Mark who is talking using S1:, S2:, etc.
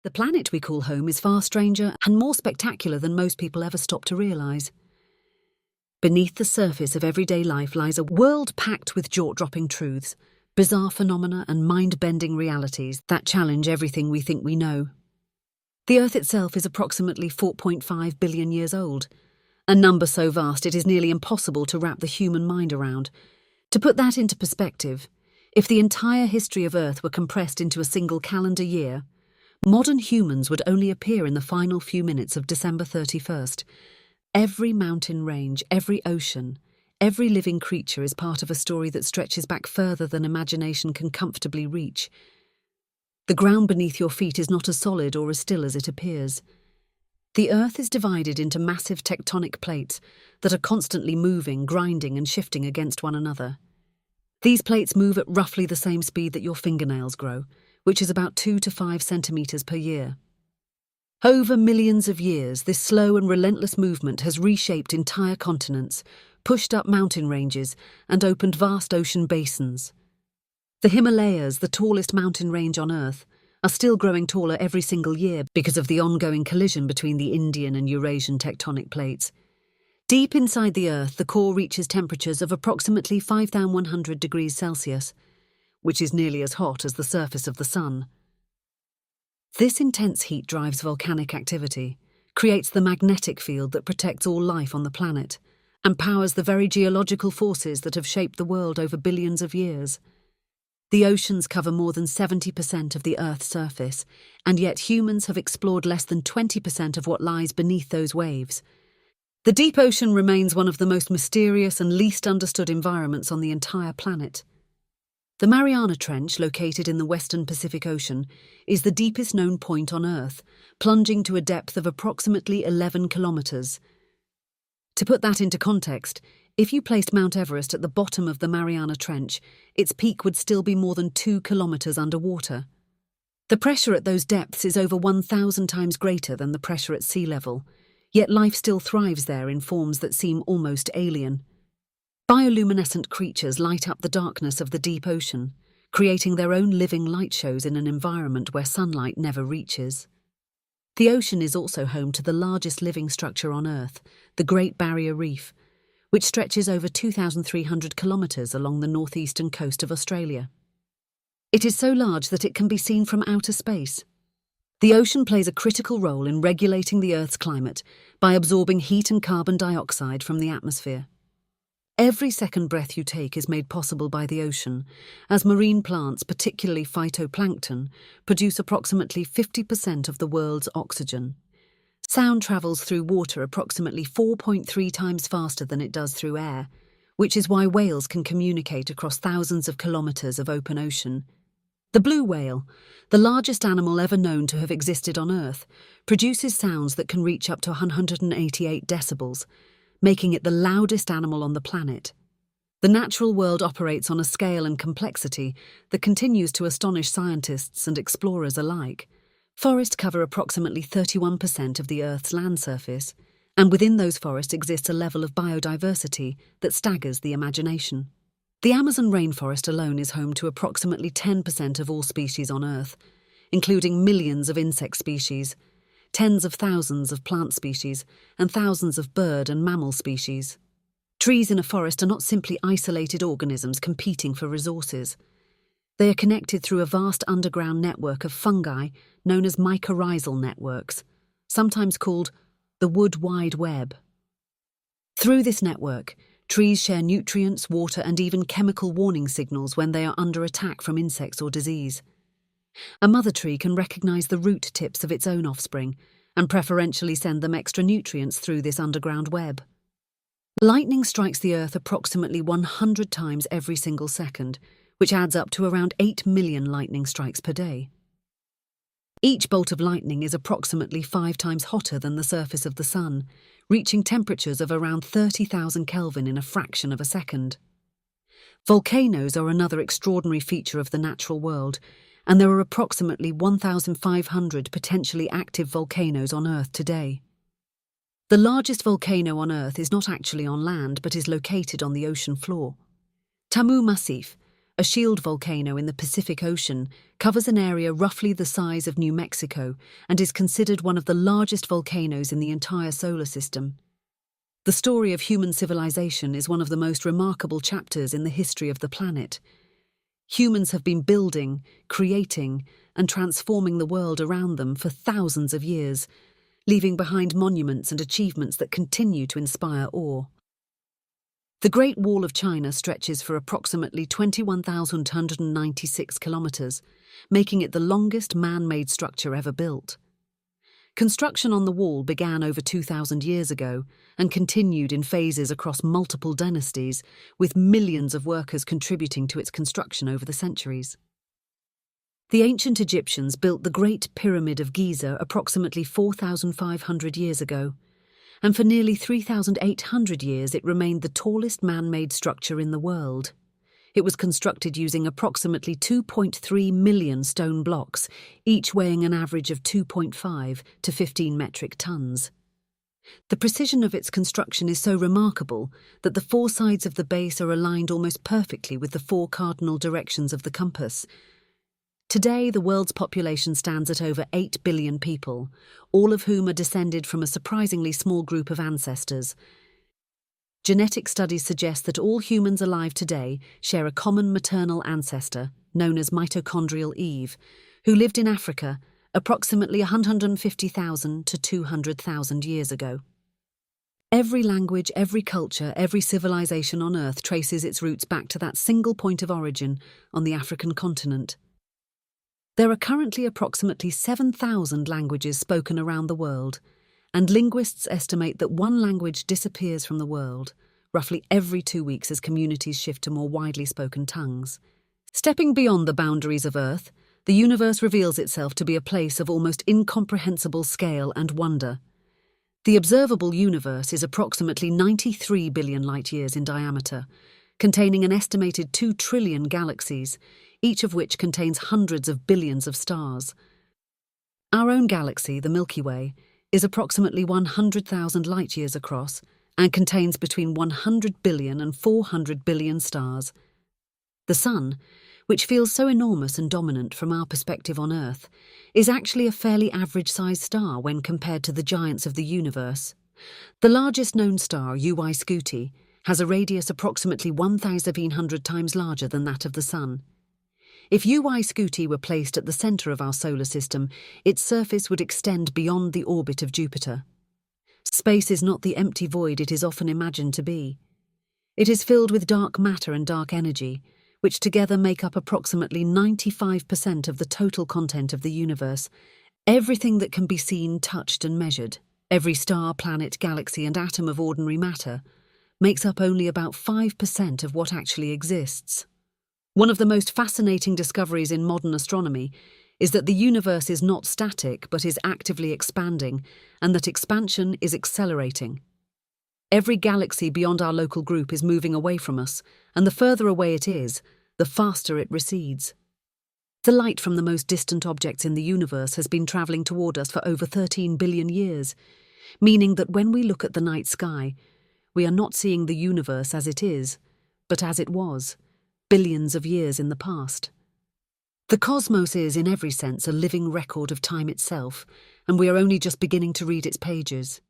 S1: The planet we call home is far stranger and more spectacular than most people ever stop to realise. Beneath the surface of everyday life lies a world packed with jaw-dropping truths, bizarre phenomena and mind-bending realities that challenge everything we think we know. The Earth itself is approximately 4.5 billion years old, a number so vast it is nearly impossible to wrap the human mind around. To put that into perspective, if the entire history of Earth were compressed into a single calendar year, modern humans would only appear in the final few minutes of December 31st. Every mountain range, every ocean, every living creature is part of a story that stretches back further than imagination can comfortably reach. The ground beneath your feet is not as solid or as still as it appears. The Earth is divided into massive tectonic plates that are constantly moving, grinding and shifting against one another. These plates move at roughly the same speed that your fingernails grow, which is about 2 to 5 centimetres per year. Over millions of years, this slow and relentless movement has reshaped entire continents, pushed up mountain ranges, and opened vast ocean basins. The Himalayas, the tallest mountain range on Earth, are still growing taller every single year because of the ongoing collision between the Indian and Eurasian tectonic plates. Deep inside the Earth, the core reaches temperatures of approximately 5,100 degrees Celsius, which is nearly as hot as the surface of the Sun. This intense heat drives volcanic activity, creates the magnetic field that protects all life on the planet, and powers the very geological forces that have shaped the world over billions of years. The oceans cover more than 70% of the Earth's surface, and yet humans have explored less than 20% of what lies beneath those waves. The deep ocean remains one of the most mysterious and least understood environments on the entire planet. The Mariana Trench, located in the western Pacific Ocean, is the deepest known point on Earth, plunging to a depth of approximately 11 kilometres. To put that into context, if you placed Mount Everest at the bottom of the Mariana Trench, its peak would still be more than 2 kilometres underwater. The pressure at those depths is over 1,000 times greater than the pressure at sea level, yet life still thrives there in forms that seem almost alien. Bioluminescent creatures light up the darkness of the deep ocean, creating their own living light shows in an environment where sunlight never reaches. The ocean is also home to the largest living structure on Earth, the Great Barrier Reef, which stretches over 2,300 kilometres along the northeastern coast of Australia. It is so large that it can be seen from outer space. The ocean plays a critical role in regulating the Earth's climate by absorbing heat and carbon dioxide from the atmosphere. Every second breath you take is made possible by the ocean, as marine plants, particularly phytoplankton, produce approximately 50% of the world's oxygen. Sound travels through water approximately 4.3 times faster than it does through air, which is why whales can communicate across thousands of kilometres of open ocean. The blue whale, the largest animal ever known to have existed on Earth, produces sounds that can reach up to 188 decibels, making it the loudest animal on the planet. The natural world operates on a scale and complexity that continues to astonish scientists and explorers alike. Forests cover approximately 31% of the Earth's land surface, and within those forests exists a level of biodiversity that staggers the imagination. The Amazon rainforest alone is home to approximately 10% of all species on Earth, including millions of insect species, tens of thousands of plant species, and thousands of bird and mammal species. Trees in a forest are not simply isolated organisms competing for resources. They are connected through a vast underground network of fungi known as mycorrhizal networks, sometimes called the wood wide web. Through this network, trees share nutrients, water, and even chemical warning signals when they are under attack from insects or disease. A mother tree can recognize the root tips of its own offspring and preferentially send them extra nutrients through this underground web. Lightning strikes the Earth approximately 100 times every single second, which adds up to around 8 million lightning strikes per day. Each bolt of lightning is approximately 5 times hotter than the surface of the Sun, reaching temperatures of around 30,000 Kelvin in a fraction of a second. Volcanoes are another extraordinary feature of the natural world, and there are approximately 1,500 potentially active volcanoes on Earth today. The largest volcano on Earth is not actually on land but is located on the ocean floor. Tamu Massif, a a shield volcano in the Pacific Ocean, covers an area roughly the size of New Mexico and is considered one of the largest volcanoes in the entire solar system. The story of human civilization is one of the most remarkable chapters in the history of the planet. Humans have been building, creating, and transforming the world around them for thousands of years, leaving behind monuments and achievements that continue to inspire awe. The Great Wall of China stretches for approximately 21,196 kilometers, making it the longest man-made structure ever built. Construction on the wall began over 2,000 years ago and continued in phases across multiple dynasties, with millions of workers contributing to its construction over the centuries. The ancient Egyptians built the Great Pyramid of Giza approximately 4,500 years ago, and for nearly 3,800 years it remained the tallest man-made structure in the world. It was constructed using approximately 2.3 million stone blocks, each weighing an average of 2.5 to 15 metric tons. The precision of its construction is so remarkable that the four sides of the base are aligned almost perfectly with the four cardinal directions of the compass. Today, the world's population stands at over 8 billion people, all of whom are descended from a surprisingly small group of ancestors. Genetic studies suggest that all humans alive today share a common maternal ancestor, known as mitochondrial Eve, who lived in Africa approximately 150,000 to 200,000 years ago. Every language, every culture, every civilization on Earth traces its roots back to that single point of origin on the African continent. There are currently approximately 7,000 languages spoken around the world, and linguists estimate that one language disappears from the world roughly every 2 weeks as communities shift to more widely spoken tongues. Stepping beyond the boundaries of Earth, the universe reveals itself to be a place of almost incomprehensible scale and wonder. The observable universe is approximately 93 billion light-years in diameter, containing an estimated 2 trillion galaxies, each of which contains hundreds of billions of stars. Our own galaxy, the Milky Way, is approximately 100,000 light-years across and contains between 100 billion and 400 billion stars. The Sun, which feels so enormous and dominant from our perspective on Earth, is actually a fairly average-sized star when compared to the giants of the universe. The largest known star, UY Scuti, has a radius approximately 1,700 times larger than that of the Sun. If UY Scuti were placed at the centre of our solar system, its surface would extend beyond the orbit of Jupiter. Space is not the empty void it is often imagined to be. It is filled with dark matter and dark energy, which together make up approximately 95% of the total content of the universe. Everything that can be seen, touched and measured, every star, planet, galaxy and atom of ordinary matter, makes up only about 5% of what actually exists. One of the most fascinating discoveries in modern astronomy is that the universe is not static but is actively expanding, and that expansion is accelerating. Every galaxy beyond our local group is moving away from us, and the further away it is, the faster it recedes. The light from the most distant objects in the universe has been travelling toward us for over 13 billion years, meaning that when we look at the night sky, we are not seeing the universe as it is, but as it was, billions of years in the past. The cosmos is, in every sense, a living record of time itself, and we are only just beginning to read its pages.